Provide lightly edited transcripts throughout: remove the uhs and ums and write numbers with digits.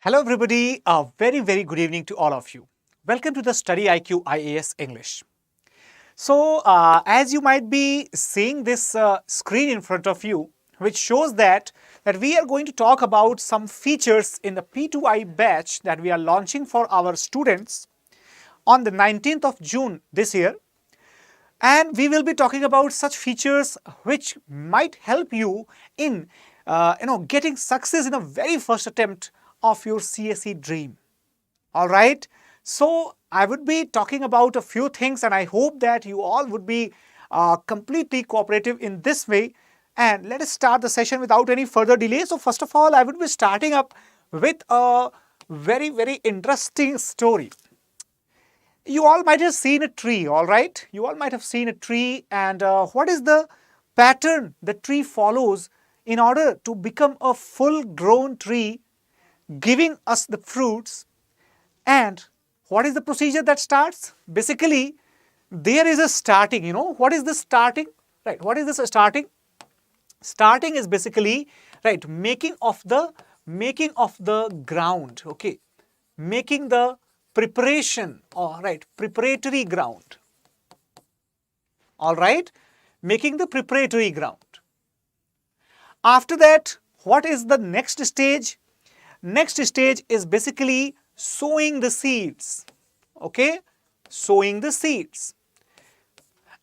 Hello everybody, a very good evening to all of you. Welcome to the StudyIQ IAS English. So as you might be seeing this screen in front of you, which shows that we are going to talk about some features in the P2I batch that we are launching for our students on the 19th of June this year. And we will be talking about such features which might help you in getting success in the very first attempt of your CSE dream. All right. So I would be talking about a few things, and I hope that you all would be completely cooperative in this way. And let us start the session without any further delay. So first of all, I would be starting up with a very interesting story. You all might have seen a tree, all right? You all might have seen a tree, and what is the pattern the tree follows in order to become a full-grown tree, giving us the fruits? And what is the procedure that starts? Basically, there is a starting. You know, what is the starting? Right, what is this starting? Starting is basically, right, making of the ground, okay? Making the preparation, or right, preparatory ground. All right, making the preparatory ground. After that, what is the next stage? Next stage is basically sowing the seeds, okay? Sowing the seeds.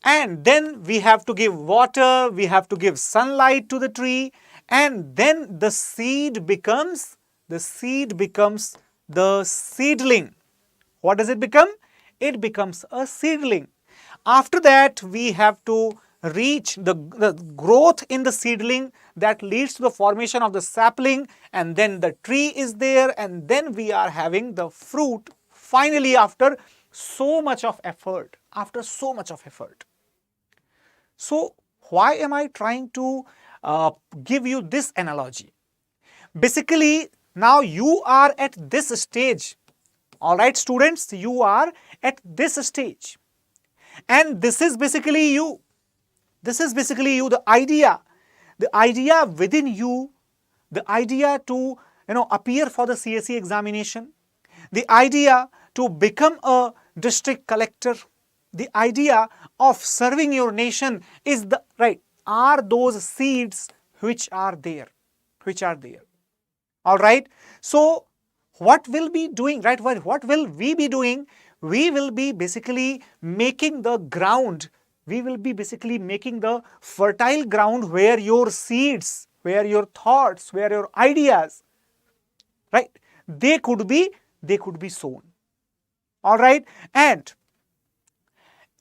And then we have to give water, we have to give sunlight to the tree, and then the seed becomes the seedling. What does it become? It becomes a seedling. After that, we have to reach the growth in the seedling that leads to the formation of the sapling, and then the tree is there, and then we are having the fruit finally after so much of effort. So why am I trying to give you this analogy? Basically, now you are at this stage. All right, students, you are at this stage. And this is basically you. The idea within you, the idea to appear for the CSE examination, the idea to become a district collector, the idea of serving your nation is are those seeds which are there. All right. So what will be doing, right? What will we be doing? We will be basically making the ground. We will be basically making the fertile ground where your seeds, where your thoughts, where your ideas, right? They could be sown. All right. And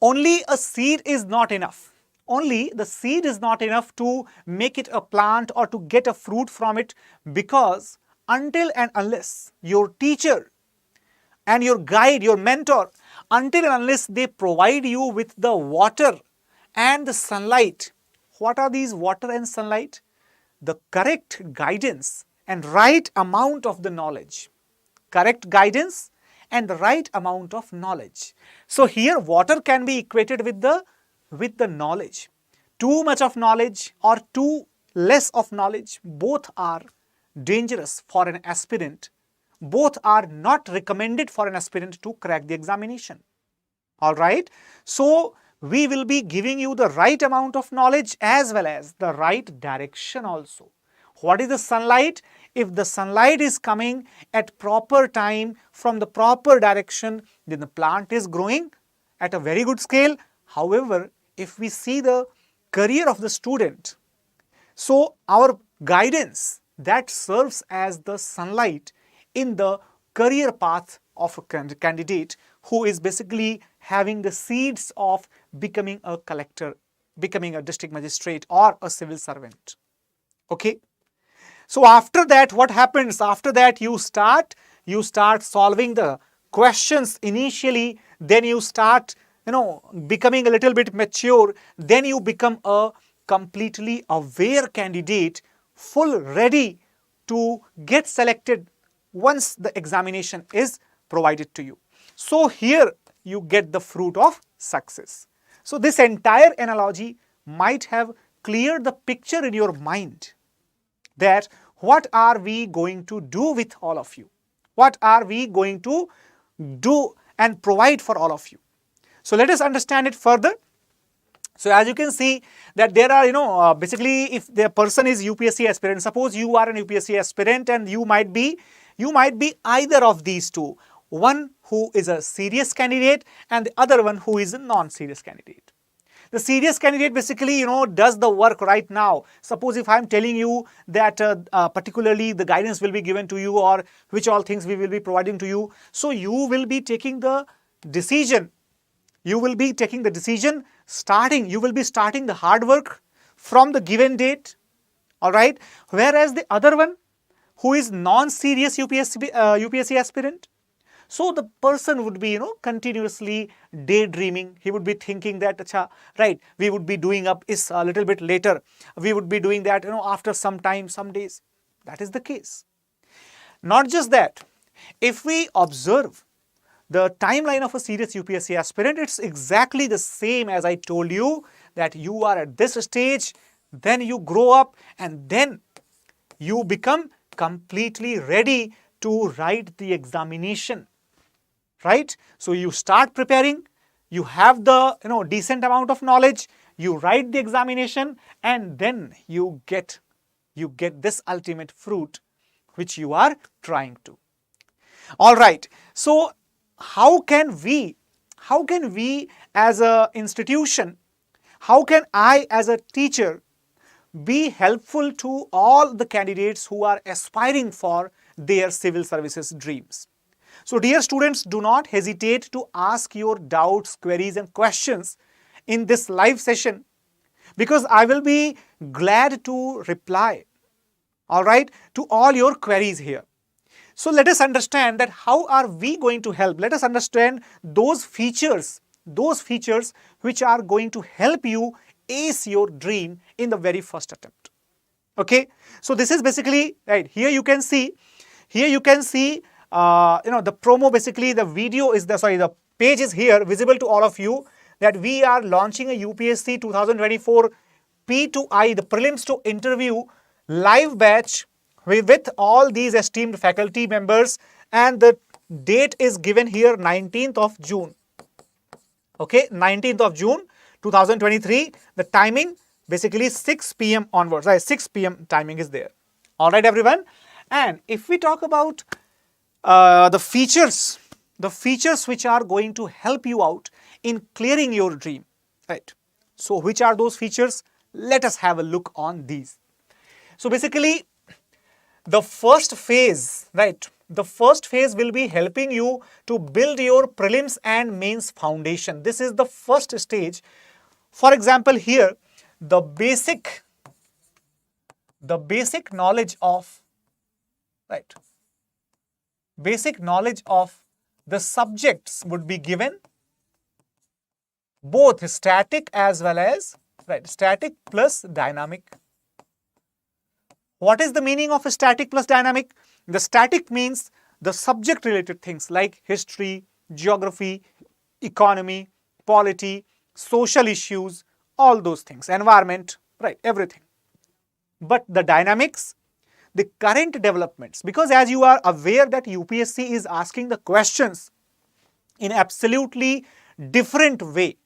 only a seed is not enough. Only the seed is not enough to make it a plant or to get a fruit from it, because until and unless your teacher and your guide, your mentor, until and unless they provide you with the water and the sunlight. What are these water and sunlight? The correct guidance and right amount of the knowledge. Correct guidance and the right amount of knowledge. So here water can be equated with the knowledge. Too much of knowledge or too less of knowledge, both are dangerous for an aspirant. Both are not recommended for an aspirant to crack the examination. All right. So we will be giving you the right amount of knowledge as well as the right direction also. What is the sunlight? If the sunlight is coming at proper time from the proper direction, then the plant is growing at a very good scale. However, if we see the career of the student, so our guidance that serves as the sunlight in the career path of a candidate who is basically having the seeds of becoming a collector, becoming a district magistrate or a civil servant. Okay. So after that, what happens? After that, you start solving the questions initially, then you start becoming a little bit mature, then you become a completely aware candidate, full ready to get selected once the examination is provided to you. So here you get the fruit of success. So this entire analogy might have cleared the picture in your mind that what are we going to do with all of you? What are we going to do and provide for all of you? So let us understand it further. So as you can see that there are, basically if the person is UPSC aspirant, suppose you are an UPSC aspirant and you might be either of these two, one who is a serious candidate and the other one who is a non-serious candidate. The serious candidate basically, does the work right now. Suppose if I'm telling you that particularly the guidance will be given to you or which all things we will be providing to you. So you will be taking the decision. You will be taking the decision you will be starting the hard work from the given date. All right. Whereas the other one who is non-serious UPSC aspirant, so the person would be, continuously daydreaming. He would be thinking that, acha, right, we would be doing up is a little bit later. We would be doing that, after some time, some days. That is the case. Not just that, if we observe the timeline of a serious UPSC aspirant, it's exactly the same as I told you that you are at this stage, then you grow up and then you become completely ready to write the examination. Right? So you start preparing, you have the decent amount of knowledge, you write the examination and then you get this ultimate fruit which you are trying to. All right. So how can we as an institution, how can I as a teacher be helpful to all the candidates who are aspiring for their civil services dreams? So dear students, do not hesitate to ask your doubts, queries and questions in this live session because I will be glad to reply, all right, to all your queries here. So let us understand that how are we going to help? Let us understand those features which are going to help you ace your dream in the very first attempt. Okay, so this is basically, right, here you can see the promo, basically the video is the page is here visible to all of you that we are launching a UPSC 2024 P2I, the prelims to interview live batch with all these esteemed faculty members, and the date is given here 19th of June. Okay, 19th of June 2023. The timing basically 6 p.m. onwards, right? 6 p.m. timing is there. All right, everyone. And if we talk about the features which are going to help you out in clearing your dream, right? So which are those features? Let us have a look on these. So basically, the first phase, right? The first phase will be helping you to build your prelims and mains foundation. This is the first stage. For example, here, the basic knowledge of, right? Basic knowledge of the subjects would be given, both static as well as, right, static plus dynamic. What is the meaning of static plus dynamic? The static means the subject related things like history, geography, economy, polity, social issues, all those things, environment, right, everything. But the dynamics, the current developments, because as you are aware that UPSC is asking the questions in absolutely different way.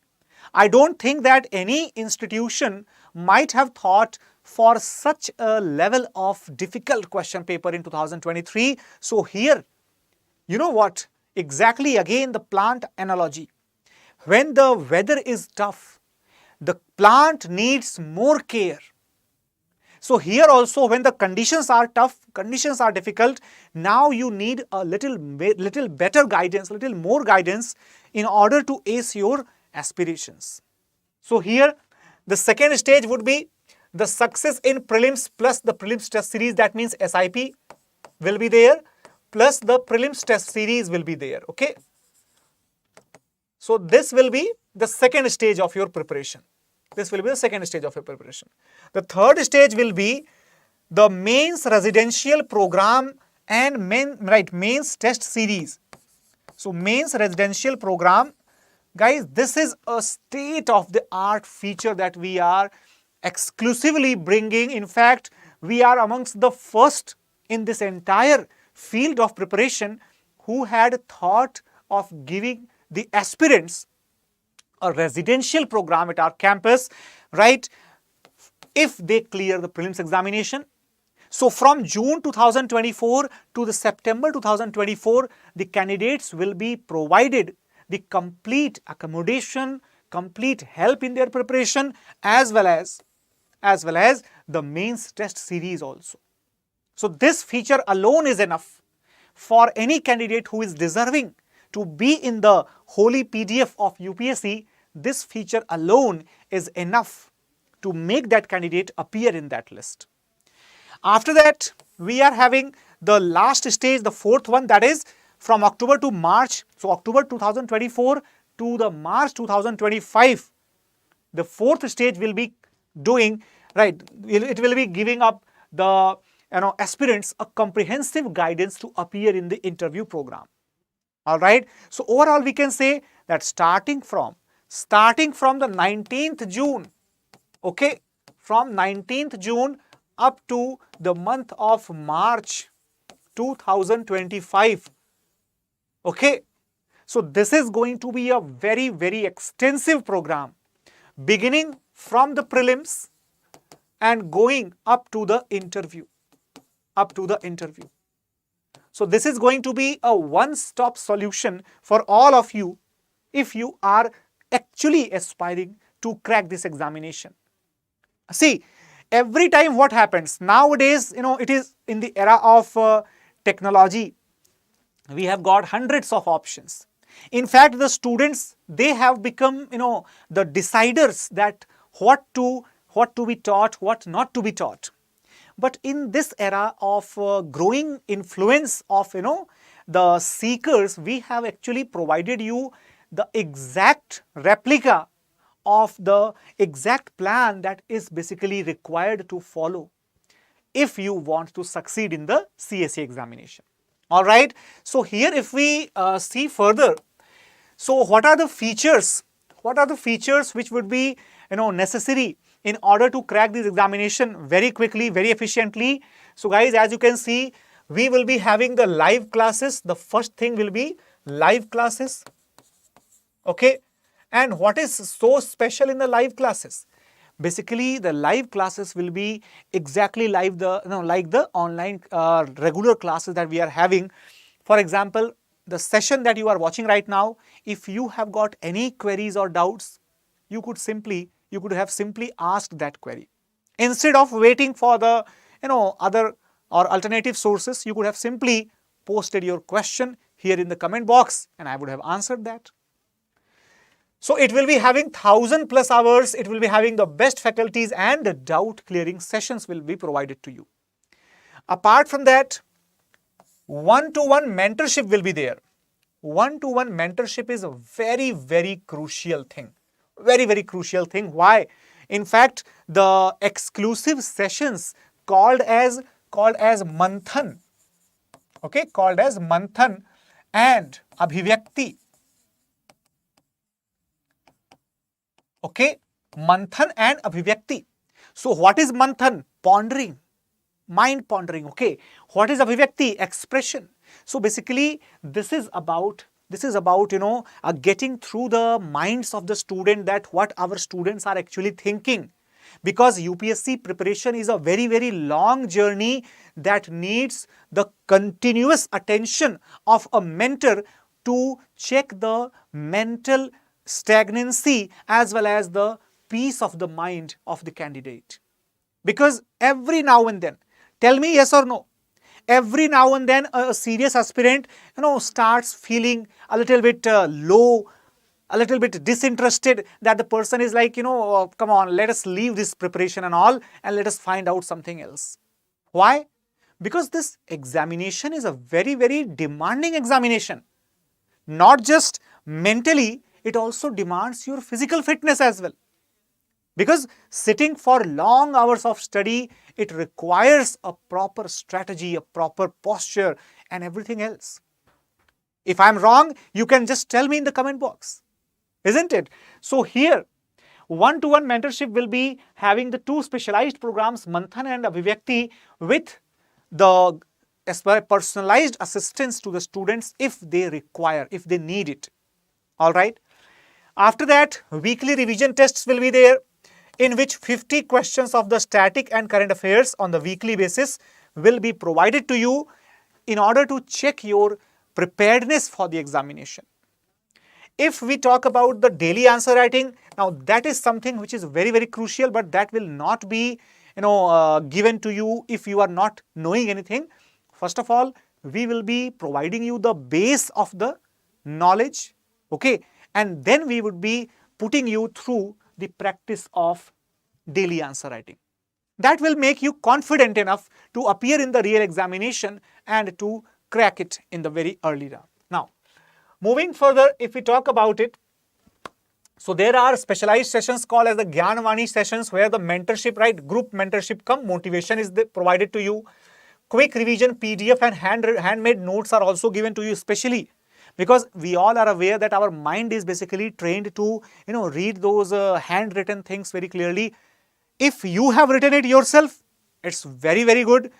I don't think that any institution might have thought for such a level of difficult question paper in 2023. So here, you know what? Exactly again the plant analogy. When the weather is tough, the plant needs more care. So here also when the conditions are tough, conditions are difficult, now you need a little better guidance, little more guidance in order to ace your aspirations. So here the second stage would be the success in prelims plus the prelims test series, that means SIP will be there, plus the prelims test series will be there, okay. So this will be the second stage of your preparation. This will be the second stage of your preparation. The third stage will be the mains residential program and mains test series. So mains residential program, guys, this is a state-of-the-art feature that we are exclusively bringing. In fact, we are amongst the first in this entire field of preparation who had thought of giving the aspirants a residential program at our campus, right, if they clear the prelims examination. So from June 2024 to the September 2024, the candidates will be provided the complete accommodation, complete help in their preparation, as well as the mains test series also. So this feature alone is enough for any candidate who is deserving to be in the holy PDF of UPSC. This feature alone is enough to make that candidate appear in that list. After that, we are having the last stage, the fourth one, that is from October to March. So October 2024 to the March 2025, the fourth stage will be doing, right, it will be giving up the aspirants a comprehensive guidance to appear in the interview program. All right. So overall, we can say that starting from the 19th June, okay, from 19th June up to the month of March 2025, okay. So this is going to be a very, very extensive program, beginning from the prelims and going up to the interview, So this is going to be a one-stop solution for all of you if you are actually aspiring to crack this examination. See, every time what happens nowadays, it is in the era of technology. We have got hundreds of options. In fact, the students, they have become, the deciders that what to be taught, what not to be taught. But in this era of growing influence of, the seekers, we have actually provided you the exact replica of the exact plan that is basically required to follow if you want to succeed in the CSE examination. All right. So here, if we see further, so what are the features? What are the features which would be, necessary in order to crack this examination very quickly, very efficiently? So guys, as you can see, we will be having the live classes. The first thing will be live classes. Okay. And what is so special in the live classes? Basically, the live classes will be exactly like the online regular classes that we are having. For example, the session that you are watching right now, if you have got any queries or doubts, you could have simply asked that query. Instead of waiting for the other or alternative sources, you could have simply posted your question here in the comment box and I would have answered that. So it will be having 1,000+ hours, it will be having the best faculties, and the doubt clearing sessions will be provided to you. Apart from that, one-to-one mentorship will be there. One-to-one mentorship is a very, very crucial thing. Very, very crucial thing. Why? In fact, the exclusive sessions called as Manthan, okay, called as Manthan and Abhivyakti. Okay, Manthan and Abhivyakti. So what is Manthan? Pondering, mind pondering. Okay, what is Abhivyakti? Expression. So basically, this is about getting through the minds of the student, that what our students are actually thinking. Because UPSC preparation is a very, very long journey that needs the continuous attention of a mentor to check the mental stagnancy as well as the peace of the mind of the candidate. Because every now and then, tell me yes or no, every now and then a serious aspirant starts feeling a little bit low, a little bit disinterested, that the person is like, oh, come on, let us leave this preparation and all and let us find out something else. Why? Because this examination is a very, very demanding examination. Not just mentally, it also demands your physical fitness as well. Because sitting for long hours of study, it requires a proper strategy, a proper posture and everything else. If I'm wrong, you can just tell me in the comment box, isn't it? So here, one-to-one mentorship will be having the two specialized programs, Manthan and Abhivyakti, with the as per personalized assistance to the students if they require, if they need it. All right. After that, weekly revision tests will be there, in which 50 questions of the static and current affairs on the weekly basis will be provided to you in order to check your preparedness for the examination. If we talk about the daily answer writing, now that is something which is very, very crucial, but that will not be given to you if you are not knowing anything. First of all, we will be providing you the base of the knowledge, okay, and then we would be putting you through the practice of daily answer writing. That will make you confident enough to appear in the real examination and to crack it in the very early round. Now, moving further, if we talk about it, so there are specialized sessions called as the Gyanvani sessions, where the mentorship, right, group mentorship come motivation is provided to you. Quick revision PDF and handmade notes are also given to you, especially because we all are aware that our mind is basically trained to read those handwritten things very clearly. If you have written it yourself, it's very, very good.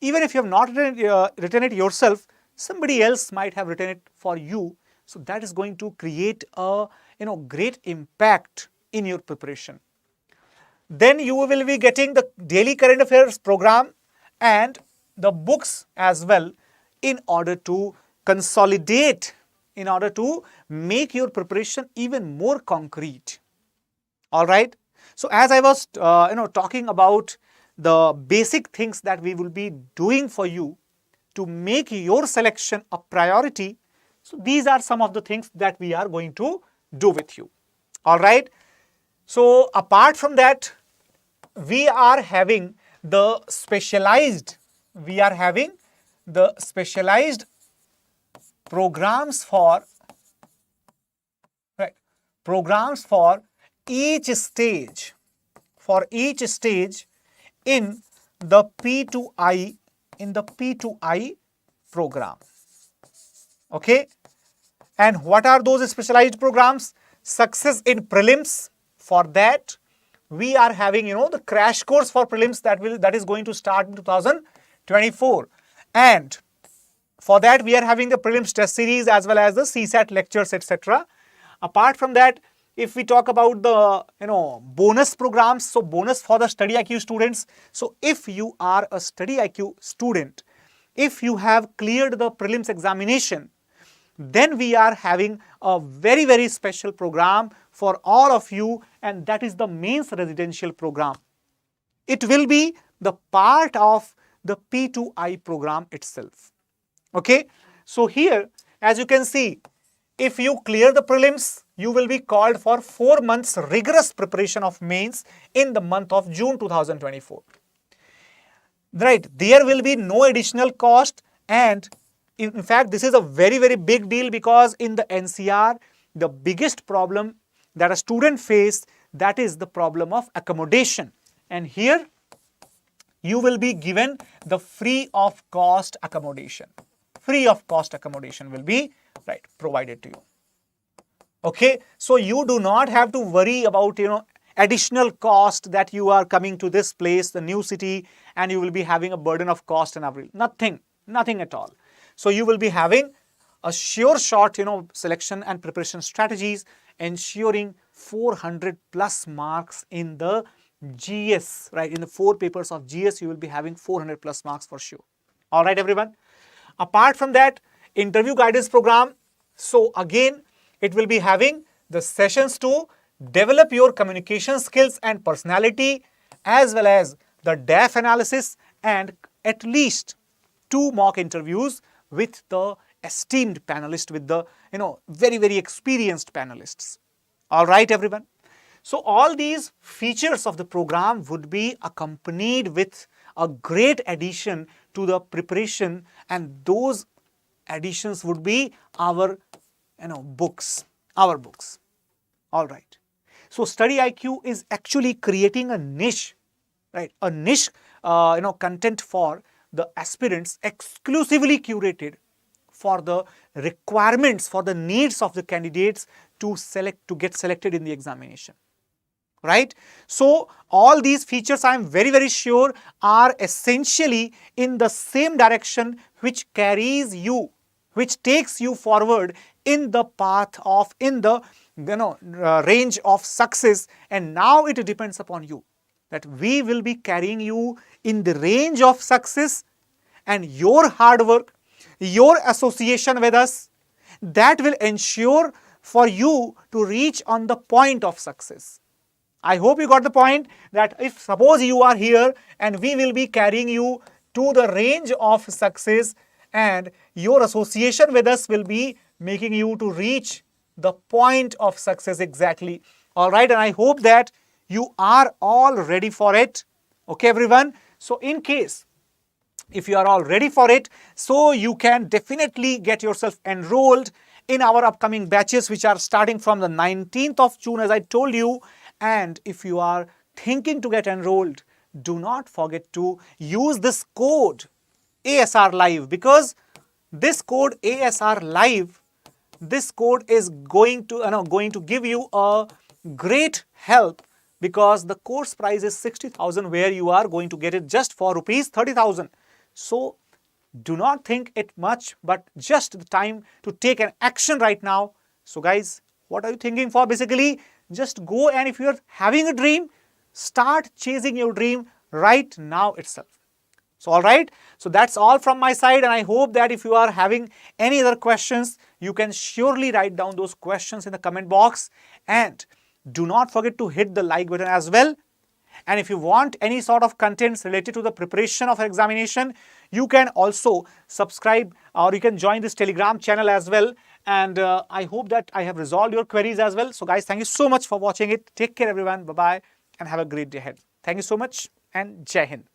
Even if you have not written it yourself, somebody else might have written it for you. So that is going to create a great impact in your preparation. Then you will be getting the daily current affairs program and the books as well, in order to consolidate, in order to make your preparation even more concrete. All right. So as I was talking about the basic things that we will be doing for you to make your selection a priority, so these are some of the things that we are going to do with you. All right. So apart from that, we are having the specialized programs for each stage, in the P2I program. Okay. And what are those specialized programs? Success in prelims. For that, we are having the crash course for prelims that is going to start in 2024, and for that we are having the prelims test series as well as the CSAT lectures, etc. Apart from that, if we talk about the bonus programs, so bonus for the StudyIQ students. So if you are a StudyIQ student, if you have cleared the prelims examination, then we are having a very, very special program for all of you, and that is the mains residential program. It will be the part of the P2I program itself. Okay. So here, as you can see, if you clear the prelims, you will be called for 4 months rigorous preparation of mains in the month of June 2024. Right. There will be no additional cost, and in fact, this is a very, very big deal, because in the NCR, the biggest problem that a student faces, that is the problem of accommodation. And here, you will be given the free of cost accommodation. Free of cost accommodation will be provided to you. Okay, so you do not have to worry about additional cost that you are coming to this place, the new city, and you will be having a burden of cost and everything. Nothing at all. So you will be having a sure shot selection and preparation strategies, ensuring 400 plus marks in the GS, right? In the 4 papers of GS, you will be having 400 plus marks for sure. All right, everyone. Apart from that, interview guidance program. So again, it will be having the sessions to develop your communication skills and personality, as well as the DAF analysis, and at least 2 mock interviews with the esteemed panelists, with the very, very experienced panelists. All right, everyone. So all these features of the program would be accompanied with a great addition to the preparation, and those additions would be our books. All right. So StudyIQ is actually creating a niche, right? A niche content for the aspirants, exclusively curated for the requirements, for the needs of the candidates to get selected in the examination. right? So all these features, I am very, very sure, are essentially in the same direction which carries you, which takes you forward in the path of, in the range of success. And now it depends upon you, that we will be carrying you in the range of success, and your hard work, your association with us, that will ensure for you to reach on the point of success. I hope you got the point, that if suppose you are here and we will be carrying you to the range of success, and your association with us will be making you to reach the point of success exactly. All right, and I hope that you are all ready for it. Okay, everyone. So in case if you are all ready for it, so you can definitely get yourself enrolled in our upcoming batches, which are starting from the 19th of June, as I told you. And if you are thinking to get enrolled, do not forget to use this code ASR Live, because this code ASR Live, this code is going to give you a great help, because the course price is 60,000, where you are going to get it just for rupees 30,000. So do not think it much, but just the time to take an action right now. So guys, what are you thinking for? Basically, just go, and if you are having a dream, start chasing your dream right now itself. So all right, so that's all from my side, and I hope that if you are having any other questions, you can surely write down those questions in the comment box, and do not forget to hit the like button as well. And if you want any sort of contents related to the preparation of examination, you can also subscribe, or you can join this Telegram channel as well. And I hope that I have resolved your queries as well. So guys, thank you so much for watching it. Take care everyone. Bye-bye and have a great day ahead. Thank you so much, and Jai Hind.